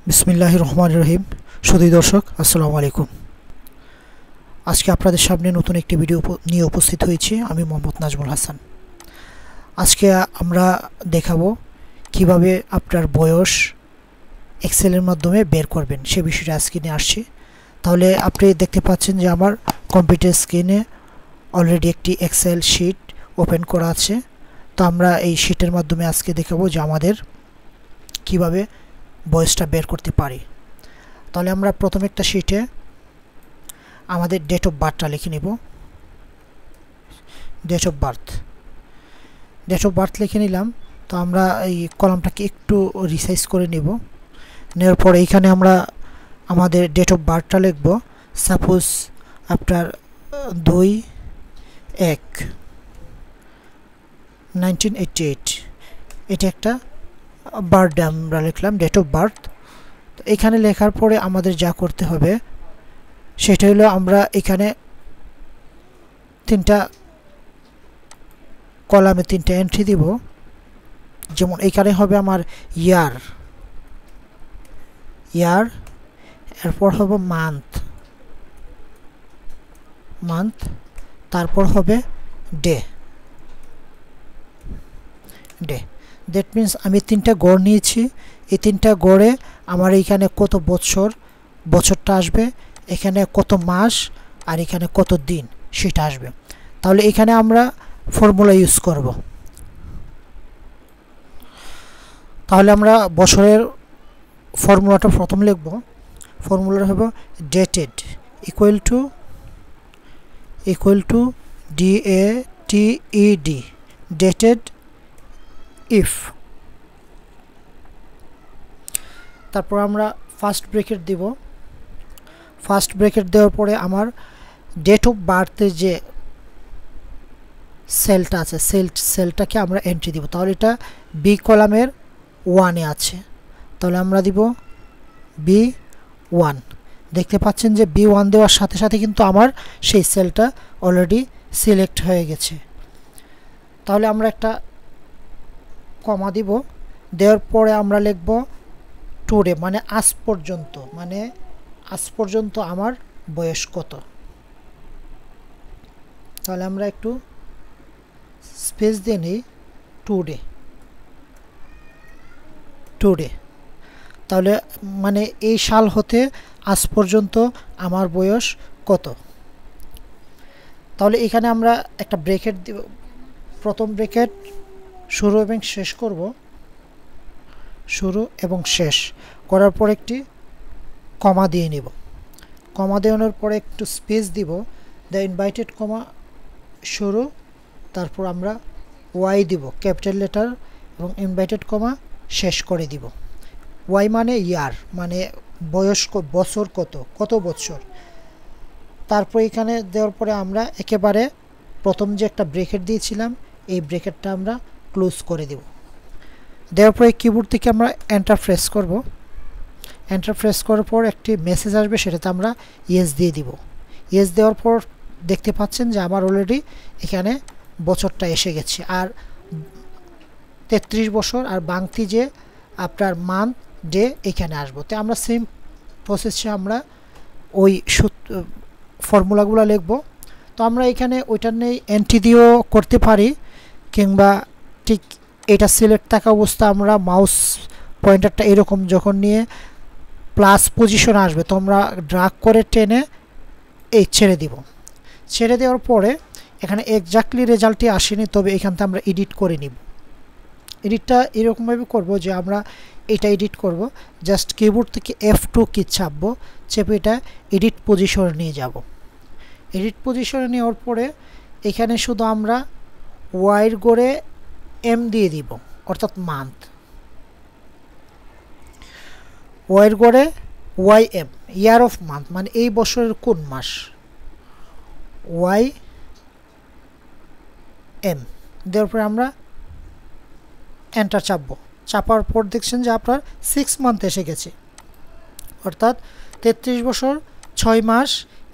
বিসমিল্লাহির রহমানির রহিম। সুধী দর্শক, আসসালামু আলাইকুম। আজকে আপনাদের সামনে নতুন একটি ভিডিও নিয়ে উপস্থিত হয়েছি। আমি মোহাম্মদ নাজমুল হাসান। আজকে আমরা দেখাবো কিভাবে আপনার বয়স এক্সেলের মাধ্যমে বের করবেন, সে বিষয়টা আজকে নিয়ে আসছি। তাহলে আপনি দেখতে পাচ্ছেন যে আমার কম্পিউটার স্ক্রিনে অলরেডি একটি এক্সেল শিট ওপেন করা আছে। তো আমরা এই শিটের মাধ্যমে আজকে দেখাবো যে আমাদের কিভাবে বয়সটা বের করতে পারি। তাহলে আমরা প্রথমে একটা শিটে আমাদের ডেট অফ বার্থটা লিখে নেব। ডেট অফ বার্থ লিখে নিলাম। তো আমরা এই কলামটাকে একটু রিসাইজ করে নেব। নেওয়ার পরে এইখানে আমরা আমাদের ডেট অফ বার্থটা লিখব। সাপোজ আপনার 2/1/1988, এটা একটা বার্থডে আমরা লিখলাম, ডেট অফ বার্থ। তো এখানে লেখার পরে আমাদের যা করতে হবে সেটা হলো আমরা এখানে তিনটা কলামে তিনটা এন্ট্রি দিব। যেমন এখানে হবে আমার ইয়ার, এরপর হবে মান্থ, তারপর হবে ডে। দ্যাট মিন্স আমি তিনটা গড় নিয়েছি। এই তিনটা গড়ে আমার এইখানে কত বছরটা আসবে, এখানে কত মাস, আর এখানে কত দিন সেটা আসবে। তাহলে এখানে আমরা ফর্মুলা ইউজ করব। তাহলে আমরা বছরের ফর্মুলাটা প্রথম লিখব। ফর্মুলাটা হবে dated equal to DATED, dated if. তারপর আমরা ফার্স্ট ব্র্যাকেট দিব। ফার্স্ট ব্র্যাকেট দেওয়ার পরে আমার ডেট অফ বার্থের যে সেলটা আছে সেলটাকে আমরা এন্ট্রি দিব। তাহলে এটা বি কলামের 1-এ আছে, তাহলে আমরা দিব B1। দেখতে পাচ্ছেন যে B1 দেওয়ার সাথে সাথে কিন্তু আমার সেই সেলটা অলরেডি সিলেক্ট হয়ে গেছে। তাহলে আমরা একটা কমা দিব। দেওয়ার পরে আমরা লিখব টুডে, মানে আজ পর্যন্ত আমার বয়স কত। তাহলে আমরা একটু স্পেস দিয়ে নিই, টুডে। তাহলে মানে এই সাল হতে আজ পর্যন্ত আমার বয়স কত। তাহলে এখানে আমরা একটা ব্র্যাকেট দিব। প্রথম ব্র্যাকেট শুরু এবং শেষ করব। শুরু এবং শেষ করার পর একটি কমা দিয়ে নিব। কমা দেওয়ানোর পরে একটু স্পেস দিব, দ্য ইনভাইটেড কমা শুরু, তারপর আমরা ওয়াই দিব ক্যাপিটাল লেটার, এবং ইনভাইটেড কমা শেষ করে দিব। ওয়াই মানে ইয়ার, মানে বয়স, বছর কত বছর। তারপর এখানে দেওয়ার পরে আমরা একেবারে প্রথম যে একটা ব্র্যাকেট দিয়েছিলাম এই ব্র্যাকেটটা আমরা ক্লোজ করে দেব। দেওয়ার পরে কিবোর্ড থেকে আমরা এন্টার প্রেস করব। এন্টার প্রেস করার পর একটি মেসেজ আসবে, সেটাতে আমরা ইয়েস দিয়ে দিব। ইয়েস দেওয়ার পর দেখতে পাচ্ছেন যে আমার অলরেডি এখানে বছরটা এসে গেছে, আর 33 বছর, আর বাংতি যে আপনার মান্থ ডে এখানে আসবো। তো আমরা সেম প্রসেসে আমরা ওই ফর্মুলাগুলো লিখব। তো আমরা এখানে ওইটার নেই এন্ট্রি দিয়েও করতে পারি, কিংবা ঠিক এটা সিলেক্ট থাকা অবস্থা আমরা মাউস পয়েন্টারটা এরকম যখন নিয়ে প্লাস পজিশন আসবে তো আমরা ড্রাগ করে টেনে এই ছেড়ে দিব। ছেড়ে দেওয়ার পরে এখানে এক্স্যাক্টলি রেজাল্টটি আসেনি, তবে এখান থেকে আমরা এডিট করে নিব। এডিটটা এরকমভাবে করব যে আমরা এটা এডিট করব, জাস্ট কিবোর্ড থেকে F2 কি চাপবো, চেপে এটা এডিট পজিশনে নিয়ে যাব। এডিট পজিশনে নেওয়ার পরে এখানে শুধু আমরা ওয়াইয়ের গড়ে M দিয়ে দিব, অর্থাৎ মান্থ। ওয়াইয়ের গড়ে YM, ইয়ার অফ মান্থ, মানে এই বছরের কোন মাস, YM। দেওয়ার পরে আমরা এন্টার চাপবো। চাপার পর দেখছেন যে আপনার 6 মান্থ এসে গেছে, অর্থাৎ 33 বছর 6 মাস।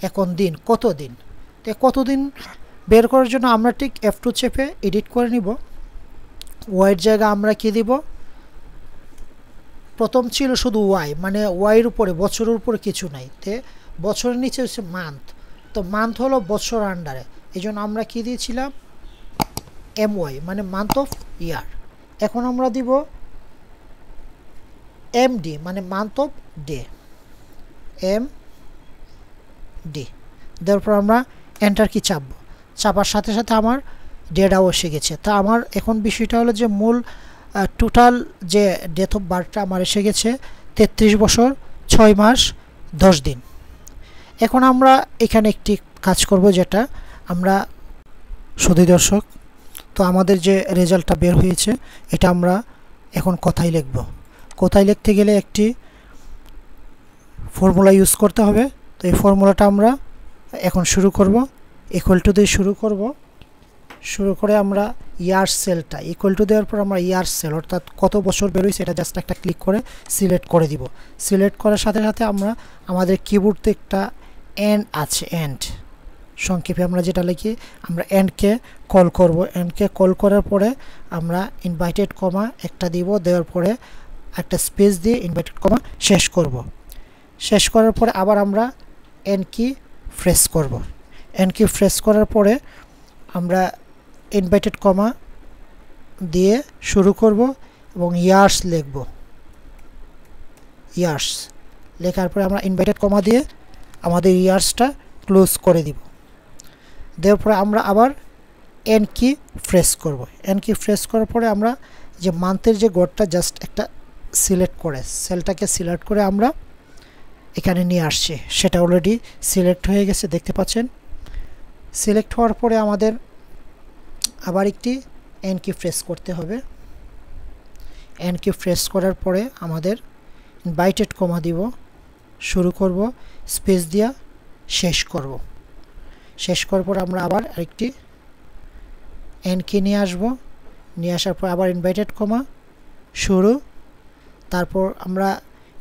এখন দিন কতদিন, তো কতদিন বের করার জন্য আমরা ঠিক F2 চেপে এডিট করে নিব। ওয়াইয়ের জায়গা আমরা কি দিব, প্রথম ছিল শুধু ওয়াই, মানে ওয়াইয়ের উপরে, বছরের উপরে কিছু নাই, তে বছরের নিচে হচ্ছে মান্থ। তো মান্থ হলো বছর আন্ডারে, এই জন্য আমরা কি দিয়েছিলাম MY, মানে মান্থ অফ ইয়ার। এখন আমরা দিব MD, মানে মান্থ অফ ডে, MD। তারপর আমরা এন্টার কি চাপবো, চাপার সাথে সাথে আমার ডেটাও এসে গেছে। তা আমার এখন বিষয়টা হলো যে মূল টোটাল যে ডেট অফ বার্থটা আমার এসে গেছে 33 বছর 6 মাস 10 দিন। এখন আমরা এখানে একটি কাজ করব, যেটা আমরা শুধু দর্শক, তো আমাদের যে রেজাল্টটা বের হয়েছে এটা আমরা এখন কথায় লিখব। কথায় লিখতে গেলে একটি ফর্মুলা ইউজ করতে হবে। তো এই ফর্মুলাটা আমরা এখন শুরু করব, ইকুয়াল টু দিয়ে শুরু করব। শুরু করে আমরা ইয়ার সেলটা ইকুয়াল টু দেওয়ার পর আমরা ইয়ার সেল, অর্থাৎ কত বছর বেরোয় সেটা জাস্ট একটা ক্লিক করে সিলেক্ট করে দিব। সিলেক্ট করার সাথে সাথে আমরা আমাদের কিবোর্ডে একটা এন্ড আছে, এন্ড সংক্ষেপে আমরা যেটা লিখি, আমরা এন্ডকে কল করব। এন্ডকে কল করার পরে আমরা ইনভাইটেড কমা একটা দিব, দেওয়ার পরে একটা স্পেস দিয়ে ইনভাইটেড কমা শেষ করব। শেষ করার পরে আবার আমরা এন্ড কি প্রেস করব। এন্ড কি প্রেস করার পরে আমরা ইনভাইটেড কমা দিয়ে শুরু করব এবং ইয়ার্স লিখব। ইয়ার্স লেখার পরে আমরা ইনভাইটেড কমা দিয়ে আমাদের ইয়ার্সটা ক্লোজ করে দিব। দেওয়ার পরে আমরা আবার এন কি প্রেস করব। এন কি প্রেস করার পরে আমরা যে মান্থের যে গড়টা জাস্ট একটা সিলেক্ট করে, সেলটাকে সিলেক্ট করে আমরা এখানে নিয়ে আসছি, সেটা অলরেডি সিলেক্ট হয়ে গেছে দেখতে পাচ্ছেন। সিলেক্ট হওয়ার পরে আমাদের আবার একটি এন কি প্রেস করতে হবে। এন কি প্রেস করার পরে আমাদের ইনভাইটেড কমা দিব, শুরু করব, স্পেস দিয়া শেষ করব। শেষ করার পর আমরা আবার আরেকটি এন কি নিয়ে আসব। নিয়ে আসার পর আবার ইনভাইটেড কমা শুরু, তারপর আমরা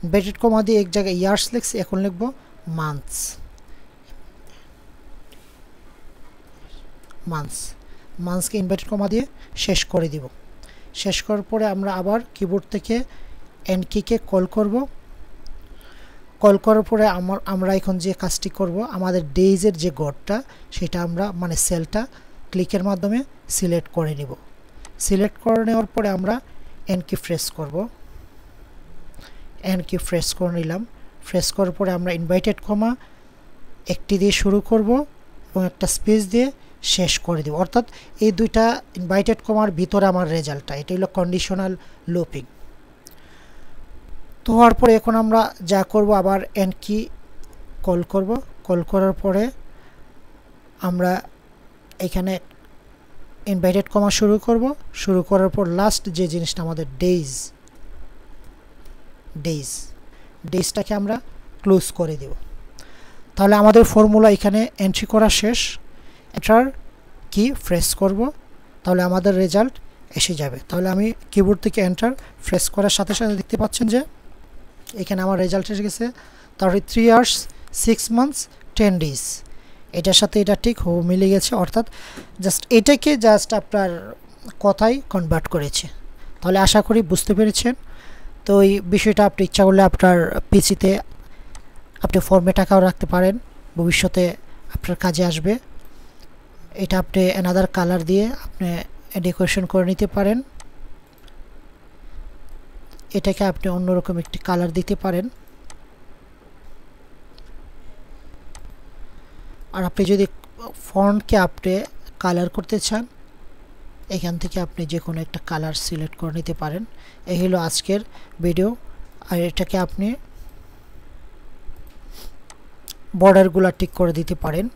ইনভাইটেড কমা দিয়ে এক জায়গায় ইয়ার্স লিখছি, এখন লিখব মান্থস। মান্থসকে ইনভাইটেড কমা দিয়ে শেষ করে দিব। শেষ করার পরে আমরা আবার কিবোর্ড থেকে এন কিকে কল করব। কল করার পরে আমরা এখন যে কাজটি করব, আমাদের ডেইজের যে গড়টা সেটা আমরা মানে সেলটা ক্লিকের মাধ্যমে সিলেক্ট করে নিব। সিলেক্ট করে নেওয়ার পরে আমরা এন কি প্রেস করব। এন কি প্রেস করে নিলাম। প্রেস করার পরে আমরা ইনভাইটেড কমা একটি দিয়ে শুরু করব এবং একটা স্পেস দিয়ে শেষ করে দেব। অর্থাৎ এই দুইটা ইনভাইটেড কমার ভিতরে আমার রেজাল্টটা, এটা হলো কন্ডিশনাল লুপিং। তো হওয়ার পরে এখন আমরা যা করব, আবার এন কি কল করব। কল করার পরে আমরা এখানে ইনভাইটেড কমা শুরু করব। শুরু করার পর লাস্ট যে জিনিসটা আমাদের ডেইজটাকে আমরা ক্লোজ করে দেব। তাহলে আমাদের ফর্মুলা এখানে এন্ট্রি করা শেষ। এন্টার কি প্রেস করব, তাহলে আমাদের রেজাল্ট এসে যাবে। তাহলে আমি কিবোর্ড থেকে এন্টার প্রেস করার সাথে সাথে দেখতে পাচ্ছেন যে এখানে আমার রেজাল্ট এসে গেছে 33 ইয়ার্স 6 মান্থস 10 ডেজ। এটার সাথে এটা ঠিক মিলে গেছে, অর্থাৎ জাস্ট এটাকে জাস্ট আপনার কথায় কনভার্ট করেছে। তাহলে আশা করি বুঝতে পেরেছেন। তো এই বিষয়টা আপনি ইচ্ছা করলে আপনার পিসিতে আপনি ফর্মেট আকাও রাখতে পারেন, ভবিষ্যতে আপনার কাজে আসবে। এটা আপনি অ্যানাদার কালার দিয়ে আপনি ডেকোরেশন করে নিতে পারেন। এটাকে আপনি অন্যরকম একটি কালার দিতে পারেন। আর আপনি যদি ফন্টকে আপনি কালার করতে চান, এখান থেকে আপনি যে কোনো একটা কালার সিলেক্ট করে নিতে পারেন। এই হলো আজকের ভিডিও। আর এটাকে আপনি বর্ডারগুলো ঠিক করে দিতে পারেন।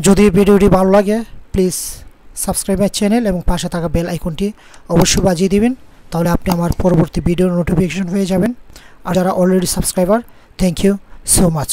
যদি ভিডিওটি ভালো লাগে প্লিজ সাবস্ক্রাইব মাই চ্যানেল এবং পাশে থাকা বেল আইকনটি অবশ্যই বাজিয়ে দিবেন, তাহলে আপনি আমার পরবর্তী ভিডিওর নোটিফিকেশন হয়ে যাবেন। আর যারা already subscriber, thank you so much.